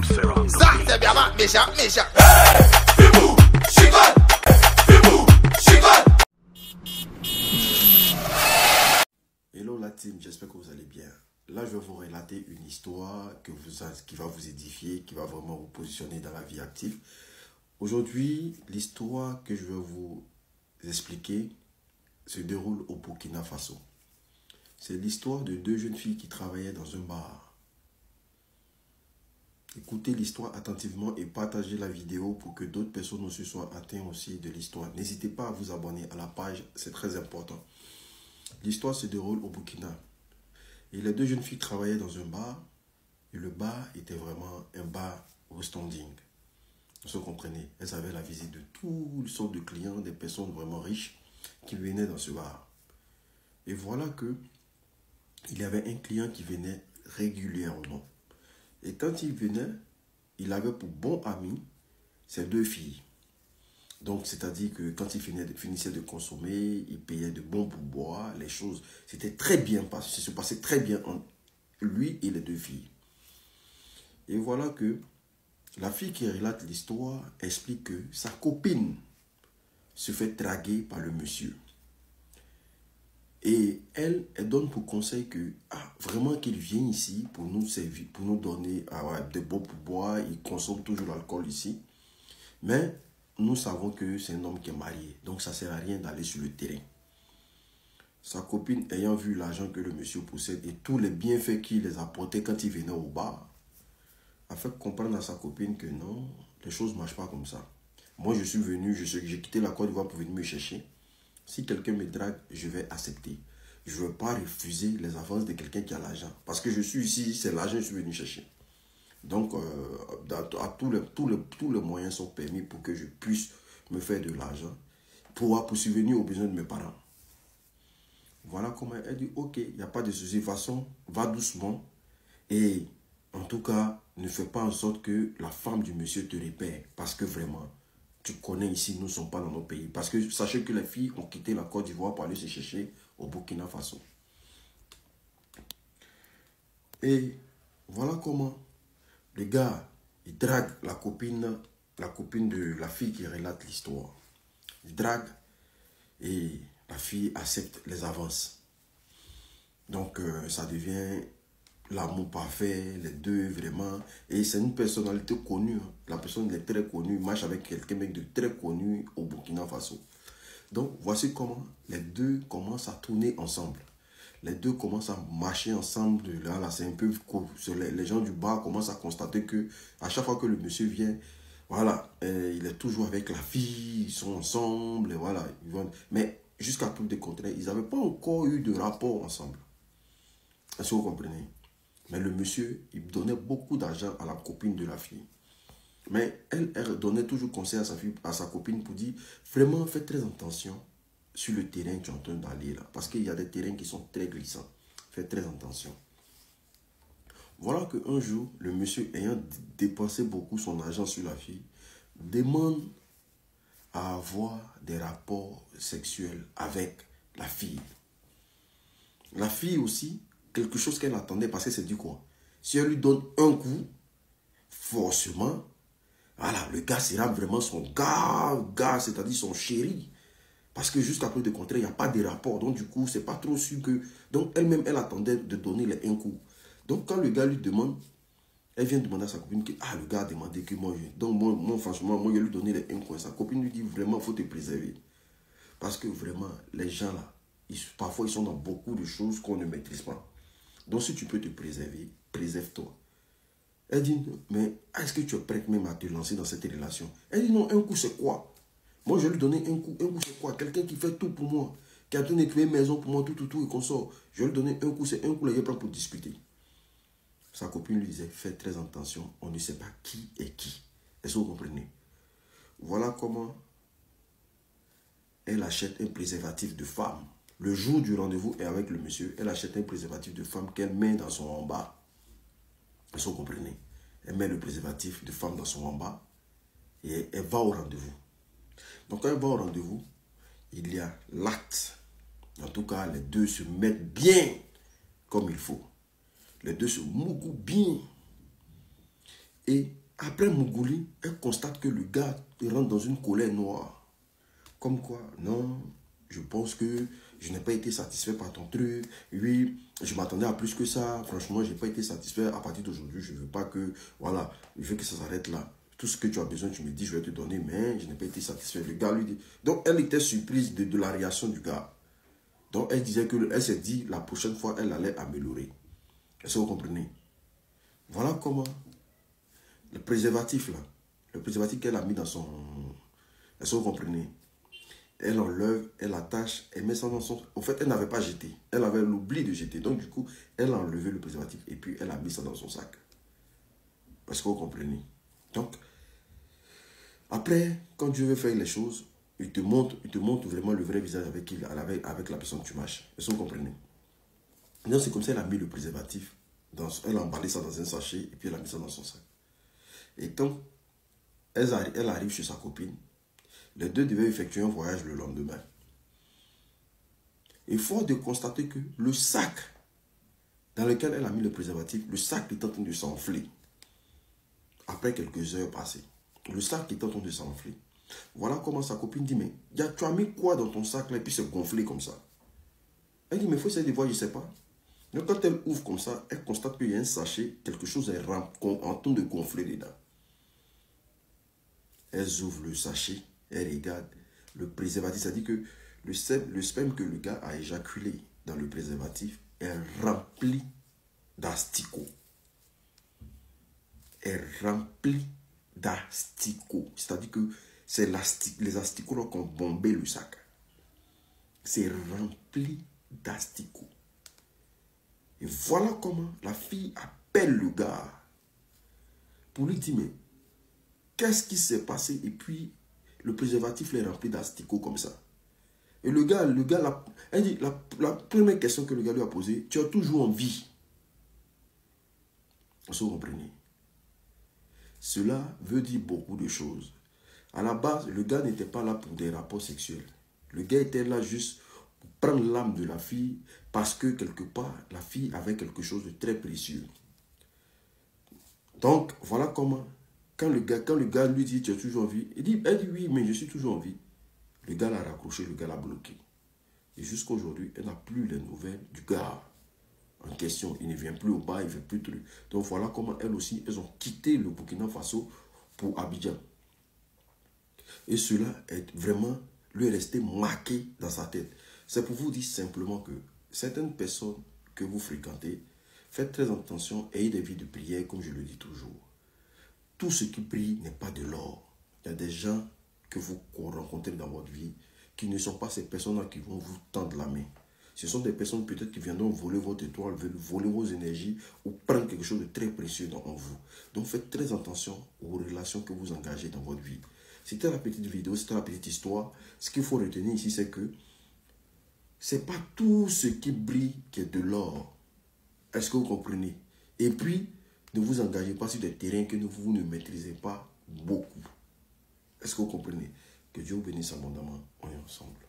Ça, c'est bien, méchant, méchant. Hello la team, j'espère que vous allez bien. Là, je vais vous relater une histoire qui va vous édifier, qui va vraiment vous positionner dans la vie active. Aujourd'hui, l'histoire que je vais vous expliquer se déroule au Burkina Faso. C'est l'histoire de deux jeunes filles qui travaillaient dans un bar. Écoutez l'histoire attentivement et partagez la vidéo pour que d'autres personnes aussi soient atteintes aussi de l'histoire. N'hésitez pas à vous abonner à la page, c'est très important. L'histoire se déroule au Burkina. Et les deux jeunes filles travaillaient dans un bar. Et le bar était vraiment un bar au standing. Vous comprenez, elles avaient la visite de toutes sortes de clients, des personnes vraiment riches qui venaient dans ce bar. Et voilà que il y avait un client qui venait régulièrement. Et quand il venait, il avait pour bon ami ces deux filles. Donc, c'est-à-dire que quand il finissait de consommer, il payait de bons pourboires, les choses, c'était très bien passé, ça se passait très bien entre lui et les deux filles. Et voilà que la fille qui relate l'histoire explique que sa copine se fait draguer par le monsieur. Et elle donne pour conseil que, vraiment qu'il vienne ici pour nous servir, pour nous donner de bons pourboires. Il consomme toujours l'alcool ici. Mais nous savons que c'est un homme qui est marié. Donc ça ne sert à rien d'aller sur le terrain. Sa copine ayant vu l'argent que le monsieur possède et tous les bienfaits qu'il les apportait quand il venait au bar, a fait comprendre à sa copine que non, les choses ne marchent pas comme ça. Moi je suis venu, j'ai quitté la Côte d'Ivoire pour venir me chercher. Si quelqu'un me drague, je vais accepter. Je ne veux pas refuser les avances de quelqu'un qui a l'argent. Parce que je suis ici, c'est l'argent que je suis venu chercher. Donc, tous les moyens sont permis pour que je puisse me faire de l'argent pour subvenir aux besoins de mes parents. Voilà comment elle dit, ok, il n'y a pas de souci. De toute façon, va doucement. Et en tout cas, ne fais pas en sorte que la femme du monsieur te répère. Parce que vraiment, tu connais ici, nous ne sommes pas dans nos pays. Parce que sachez que les filles ont quitté la Côte d'Ivoire pour aller se chercher au Burkina Faso. Et voilà comment le gars, il drague la copine de la fille qui relate l'histoire. Il drague et la fille accepte les avances. Donc ça devient l'amour parfait, les deux vraiment. Et c'est une personnalité connue. La personne est très connue, marche avec quelqu'un de très connu au Burkina Faso. Donc voici comment les deux commencent à tourner ensemble. Les deux commencent à marcher ensemble. Là c'est un peu les gens du bar commencent à constater que à chaque fois que le monsieur vient, voilà, il est toujours avec la fille, ils sont ensemble, et voilà. Mais jusqu'à preuve du contraire, ils n'avaient pas encore eu de rapport ensemble. Est-ce que vous comprenez? Mais le monsieur, il donnait beaucoup d'argent à la copine de la fille. Mais elle donnait toujours conseil à sa copine pour dire, vraiment, faites très attention sur le terrain que tu es en train d'aller là. Parce qu'il y a des terrains qui sont très glissants. Faites très attention. Voilà qu'un jour, le monsieur ayant dépensé beaucoup son argent sur la fille, demande à avoir des rapports sexuels avec la fille. La fille aussi, quelque chose qu'elle attendait, parce que c'est du quoi? Si elle lui donne un coup, forcément, voilà, le gars sera vraiment son gars, c'est-à-dire son chéri. Parce que jusqu'à preuve de contraire, il n'y a pas de rapport. Donc du coup, c'est pas trop sûr que... Donc elle-même, elle attendait de donner les un coup. Donc quand le gars lui demande, elle vient demander à sa copine que, le gars a demandé que moi, donc moi franchement, moi je lui donner les un coup. Sa copine lui dit vraiment, il faut te préserver. Parce que vraiment, les gens là, parfois ils sont dans beaucoup de choses qu'on ne maîtrise pas. Donc si tu peux te préserver, préserve-toi. Elle dit, mais est-ce que tu es prête même à te lancer dans cette relation? Elle dit, non, un coup c'est quoi? Moi, je vais lui donner un coup. Un coup, c'est quoi? Quelqu'un qui fait tout pour moi. Qui a tout nettoyé une maison pour moi, tout, et qu'on sort. Je vais lui donner un coup. C'est un coup, là, il est prêt pour discuter. Sa copine lui disait, faites très attention. On ne sait pas qui est qui. Est-ce que vous comprenez? Voilà comment elle achète un préservatif de femme. Le jour du rendez-vous est avec le monsieur. Elle achète un préservatif de femme qu'elle met dans son en bas. Est-ce que vous comprenez? Elle met le préservatif de femme dans son en bas. Et elle va au rendez-vous. Donc quand elle va au rendez-vous, il y a l'acte. En tout cas, les deux se mettent bien comme il faut. Les deux se mouillent bien. Et après Mougouli, elle constate que le gars rentre dans une colère noire. Comme quoi, non, je pense que je n'ai pas été satisfait par ton truc. Oui, je m'attendais à plus que ça. Franchement, je n'ai pas été satisfait. À partir d'aujourd'hui, je ne veux pas que, voilà, je veux que ça s'arrête là. Tout ce que tu as besoin, tu me dis, je vais te donner, mais je n'ai pas été satisfait. Le gars lui dit. Donc, elle était surprise de la réaction du gars. Donc, elle disait que, elle s'est dit, la prochaine fois, elle allait améliorer. Est-ce que vous comprenez? Voilà comment le préservatif, là, le préservatif qu'elle a mis dans son... Est-ce que vous comprenez? Elle enlève, elle attache, elle met ça dans son... En fait, elle n'avait pas jeté. Elle avait l'oubli de jeter. Donc, du coup, elle a enlevé le préservatif et puis elle a mis ça dans son sac. Est-ce que vous comprenez? Donc, après, quand Dieu veut faire les choses, il te montre vraiment le vrai visage avec la personne que tu marches. Est-ce que vous comprenez? Donc, c'est comme ça qu'elle a mis le préservatif. Elle a emballé ça dans un sachet et puis elle a mis ça dans son sac. Et quand elle arrive chez sa copine, les deux devaient effectuer un voyage le lendemain. Et fort de constater que le sac dans lequel elle a mis le préservatif, le sac est en train de s'enfler. Après quelques heures passées, le sac est en train de s'enfler. Voilà comment sa copine dit, mais tu as mis quoi dans ton sac là et puis c'est gonflé comme ça? Elle dit, mais il faut essayer de voir, je ne sais pas. Donc quand elle ouvre comme ça, elle constate qu'il y a un sachet, quelque chose est en train de gonfler dedans. Elle ouvre le sachet, elle regarde le préservatif. Ça dit que le sperme que le gars a éjaculé dans le préservatif est rempli d'asticots. Est rempli d'asticots. C'est-à-dire que c'est les asticots qui ont bombé le sac. C'est rempli d'asticots. Et voilà comment la fille appelle le gars pour lui dire, mais qu'est-ce qui s'est passé? Et puis, le préservatif est rempli d'asticots comme ça. Et le gars, elle dit, la première question que le gars lui a posée, tu as toujours envie. Vous comprenez? Cela veut dire beaucoup de choses. À la base, le gars n'était pas là pour des rapports sexuels. Le gars était là juste pour prendre l'âme de la fille parce que quelque part, la fille avait quelque chose de très précieux. Donc, voilà comment, quand le gars lui dit, tu as toujours envie, elle dit oui, mais je suis toujours en vie. Le gars l'a raccroché, le gars l'a bloqué. Et jusqu'à aujourd'hui, elle n'a plus les nouvelles du gars en question. Il ne vient plus au bar, il ne fait plus de trucs. Donc voilà comment elles aussi, elles ont quitté le Burkina Faso pour Abidjan. Et cela est vraiment, lui est resté marqué dans sa tête. C'est pour vous dire simplement que certaines personnes que vous fréquentez, faites très attention, ayez des vies de prière, comme je le dis toujours. Tout ce qui brille n'est pas de l'or. Il y a des gens que vous rencontrez dans votre vie qui ne sont pas ces personnes-là qui vont vous tendre la main. Ce sont des personnes peut-être qui viendront voler votre étoile, voler vos énergies ou prendre quelque chose de très précieux en vous. Donc faites très attention aux relations que vous engagez dans votre vie. C'était la petite vidéo, c'était la petite histoire. Ce qu'il faut retenir ici, c'est que ce n'est pas tout ce qui brille qui est de l'or. Est-ce que vous comprenez? Et puis, ne vous engagez pas sur des terrains que vous ne maîtrisez pas beaucoup. Est-ce que vous comprenez? Que Dieu vous bénisse abondamment. On est ensemble.